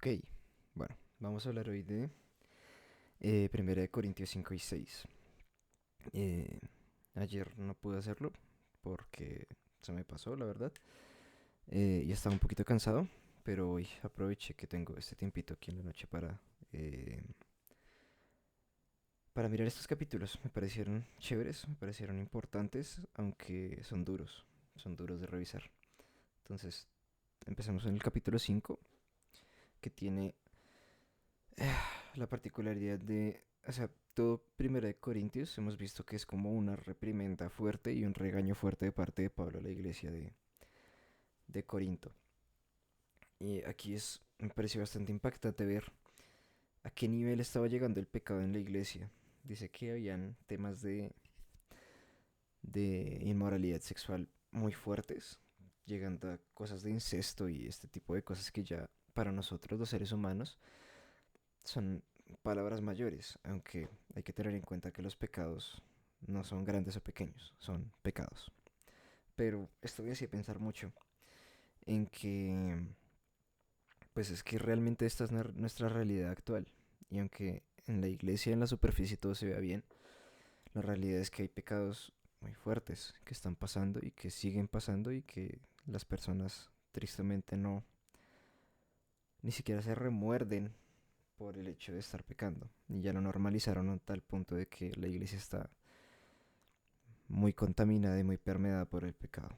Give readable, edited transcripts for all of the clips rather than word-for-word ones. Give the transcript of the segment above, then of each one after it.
Ok, bueno, vamos a hablar hoy de 1 de Corintios 5 y 6. Eh, Ayer no pude hacerlo porque se me pasó, la verdad, y estaba un poquito cansado, pero hoy aproveché que tengo este tiempito aquí en la noche eh, para mirar estos capítulos. Me parecieron chéveres, me parecieron importantes, aunque son duros de revisar. Entonces, empezamos en el capítulo 5, que tiene la particularidad de, o sea, todo Primera de Corintios hemos visto que es como una reprimenda fuerte y un regaño fuerte de parte de Pablo a la iglesia de Corinto. Y aquí me pareció bastante impactante ver a qué nivel estaba llegando el pecado en la iglesia. Dice que habían temas de inmoralidad sexual muy fuertes, llegando a cosas de incesto y este tipo de cosas que ya para nosotros los seres humanos son palabras mayores, aunque hay que tener en cuenta que los pecados no son grandes o pequeños, son pecados. Pero esto me hacía pensar mucho en que, pues es que realmente esta es nuestra realidad actual. Y aunque en la iglesia, en la superficie, todo se vea bien, la realidad es que hay pecados muy fuertes que están pasando y que siguen pasando y que las personas tristemente no, ni siquiera se remuerden por el hecho de estar pecando. Y ya lo normalizaron a tal punto de que la iglesia está muy contaminada y muy permeada por el pecado.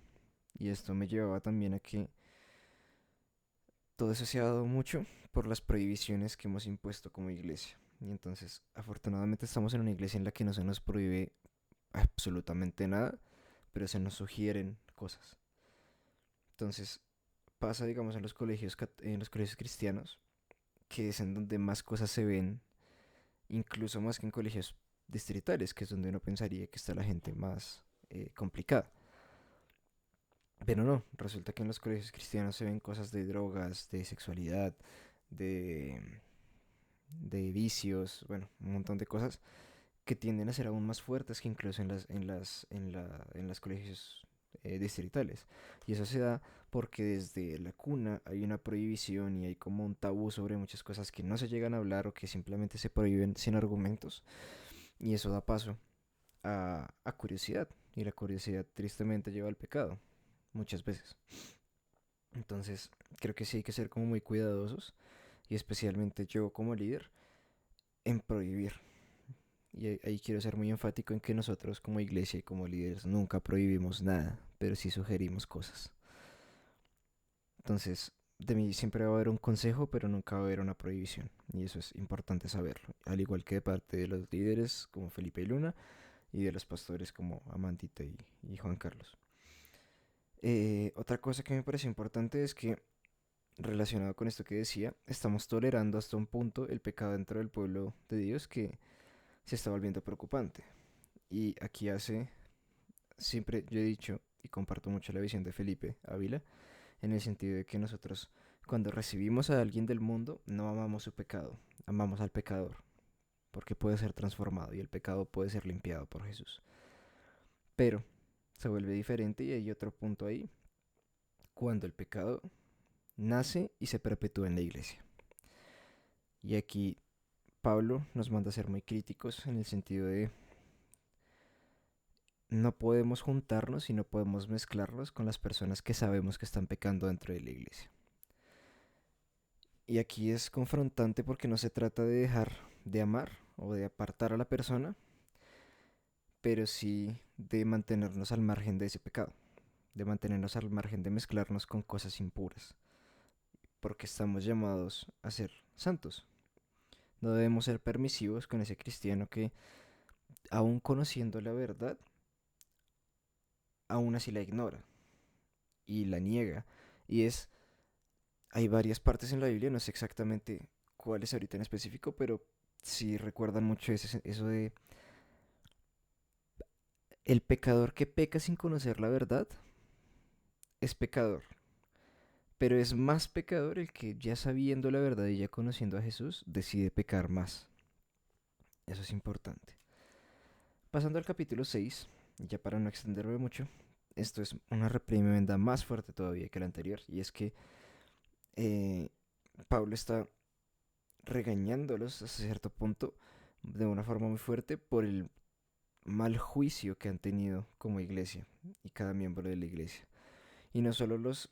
Y esto me llevaba también a que todo eso se ha dado mucho por las prohibiciones que hemos impuesto como iglesia. Y entonces, afortunadamente estamos en una iglesia en la que no se nos prohíbe absolutamente nada, pero se nos sugieren cosas. Entonces, pasa, digamos, en los colegios cristianos, que es en donde más cosas se ven, incluso más que en colegios distritales, que es donde uno pensaría que está la gente más complicada. Pero no, resulta que en los colegios cristianos se ven cosas de drogas, de sexualidad, de, de vicios, bueno, un montón de cosas que tienden a ser aún más fuertes que incluso en las colegios distritales. Y eso se da porque desde la cuna hay una prohibición y hay como un tabú sobre muchas cosas que no se llegan a hablar o que simplemente se prohíben sin argumentos. Y eso da paso a curiosidad. Y la curiosidad tristemente lleva al pecado, muchas veces. Entonces, creo que sí hay que ser como muy cuidadosos y especialmente yo como líder en prohibir. Y ahí quiero ser muy enfático en que nosotros como iglesia y como líderes nunca prohibimos nada, pero sí sugerimos cosas. Entonces, de mí siempre va a haber un consejo, pero nunca va a haber una prohibición. Y eso es importante saberlo. Al igual que de parte de los líderes como Felipe y Luna y de los pastores como Amandita y Juan Carlos. Otra cosa que me parece importante es que relacionado con esto que decía, estamos tolerando hasta un punto el pecado dentro del pueblo de Dios que se está volviendo preocupante. Y aquí siempre yo he dicho y comparto mucho la visión de Felipe Ávila, en el sentido de que nosotros cuando recibimos a alguien del mundo no amamos su pecado, amamos al pecador, porque puede ser transformado y el pecado puede ser limpiado por Jesús. Pero se vuelve diferente y hay otro punto ahí, cuando el pecado nace y se perpetúa en la iglesia. Y aquí Pablo nos manda a ser muy críticos en el sentido de no podemos juntarnos y no podemos mezclarnos con las personas que sabemos que están pecando dentro de la iglesia. Y aquí es confrontante porque no se trata de dejar de amar o de apartar a la persona, pero sí de mantenernos al margen de ese pecado, de mantenernos al margen de mezclarnos con cosas impuras, porque estamos llamados a ser santos. No debemos ser permisivos con ese cristiano que, aun conociendo la verdad, aún así la ignora y la niega. Y hay varias partes en la Biblia, no sé exactamente cuáles ahorita en específico, pero sí recuerdan mucho eso de el pecador que peca sin conocer la verdad es pecador, pero es más pecador el que ya sabiendo la verdad y ya conociendo a Jesús decide pecar más. Eso es importante. Pasando al capítulo 6, ya para no extenderme mucho, esto es una reprimenda más fuerte todavía que la anterior, y es que eh, Pablo está regañándolos hasta cierto punto de una forma muy fuerte por el mal juicio que han tenido como iglesia y cada miembro de la iglesia. Y no solo los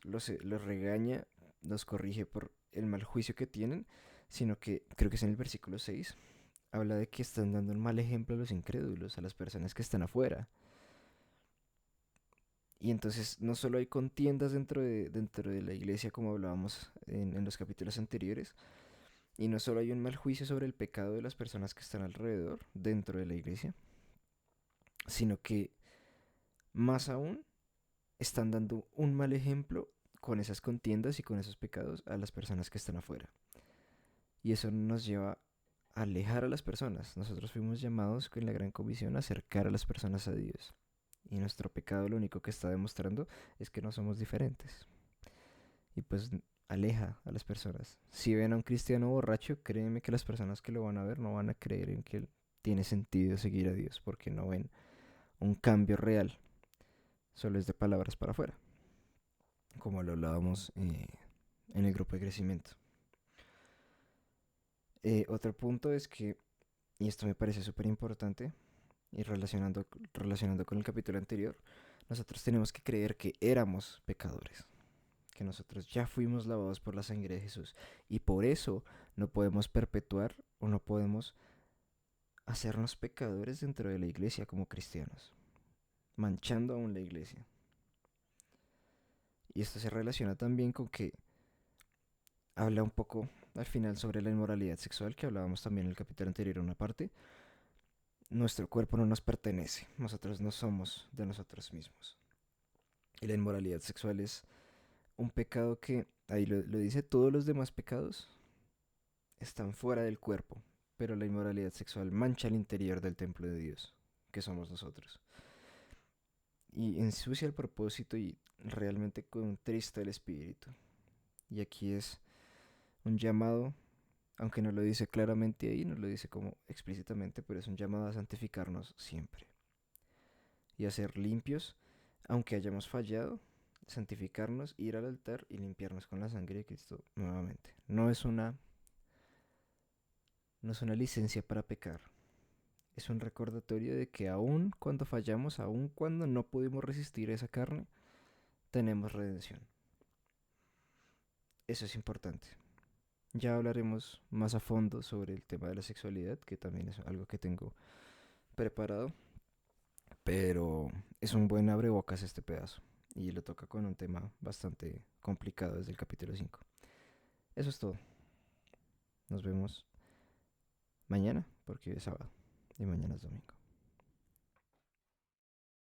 regaña, los corrige por el mal juicio que tienen, sino que creo que es en el versículo 6 habla de que están dando un mal ejemplo a los incrédulos, a las personas que están afuera. Y entonces no solo hay contiendas dentro de la iglesia, como hablábamos en los capítulos anteriores, y no solo hay un mal juicio sobre el pecado de las personas que están alrededor, dentro de la iglesia, sino que más aún están dando un mal ejemplo con esas contiendas y con esos pecados a las personas que están afuera. Y eso nos lleva a alejar a las personas. Nosotros fuimos llamados con la gran comisión a acercar a las personas a Dios. Y nuestro pecado lo único que está demostrando es que no somos diferentes. Y pues aleja a las personas. Si ven a un cristiano borracho, créeme que las personas que lo van a ver no van a creer en que tiene sentido seguir a Dios porque no ven un cambio real. Solo es de palabras para afuera, como lo hablábamos en el grupo de crecimiento. Otro punto es que, y esto me parece súper importante, y relacionando con el capítulo anterior, nosotros tenemos que creer que éramos pecadores, que nosotros ya fuimos lavados por la sangre de Jesús, y por eso no podemos perpetuar o no podemos hacernos pecadores dentro de la iglesia como cristianos, manchando aún la iglesia. Y esto se relaciona también con que habla un poco al final sobre la inmoralidad sexual, que hablábamos también en el capítulo anterior, una parte. Nuestro cuerpo no nos pertenece, nosotros no somos de nosotros mismos. Y la inmoralidad sexual es un pecado que, ahí lo dice, todos los demás pecados están fuera del cuerpo, pero la inmoralidad sexual mancha el interior del templo de Dios, que somos nosotros. Y ensucia el propósito y realmente contrista el espíritu. Y aquí es un llamado, aunque no lo dice claramente ahí, no lo dice como explícitamente, pero es un llamado a santificarnos siempre y a ser limpios, aunque hayamos fallado, santificarnos, ir al altar y limpiarnos con la sangre de Cristo nuevamente. No es una licencia para pecar, es un recordatorio de que aun cuando fallamos, aun cuando no pudimos resistir esa carne, tenemos redención. Eso es importante. Ya hablaremos más a fondo sobre el tema de la sexualidad, que también es algo que tengo preparado, pero es un buen abrebocas este pedazo y lo toca con un tema bastante complicado desde el capítulo 5. Eso es todo. Nos vemos mañana porque es sábado y mañana es domingo.